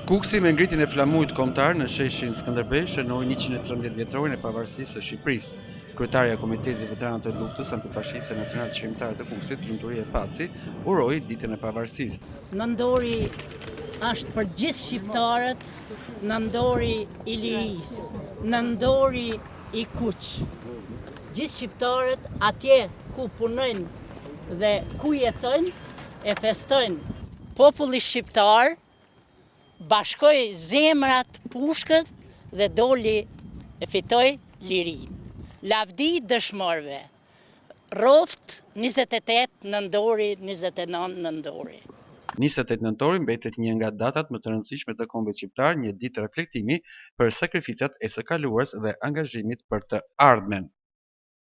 Kuksi me ngritjen e flamujt kombëtar në sheshin Skënderbej shënoi 113 vjetorin e pavarësisë së Shqipërisë. Kryetaria e Komitetit Veteranëve të Luftës Antifashiste Nacionale Shqiptare të Kuksit, Lumturia Paci, uroi ditën e pavarësisë. Nëndori është për gjithë shqiptarët, nëndori i lirisë, nëndori i kuq. Gjithë shqiptarët atje ku punojnë dhe ku jetojnë e festojnë. Populli shqiptar bashkoi zemrat, pushkët dhe doli e fitoi lirinë. Lavdi dëshmorëve. Roft 28 nëndori, 29 nëndori. 28 nëntori mbetet një nga datat më të rëndësishme të kombit shqiptar, një ditë reflektimi për sakrificat e së kaluarës dhe angazhimit për të ardhmen.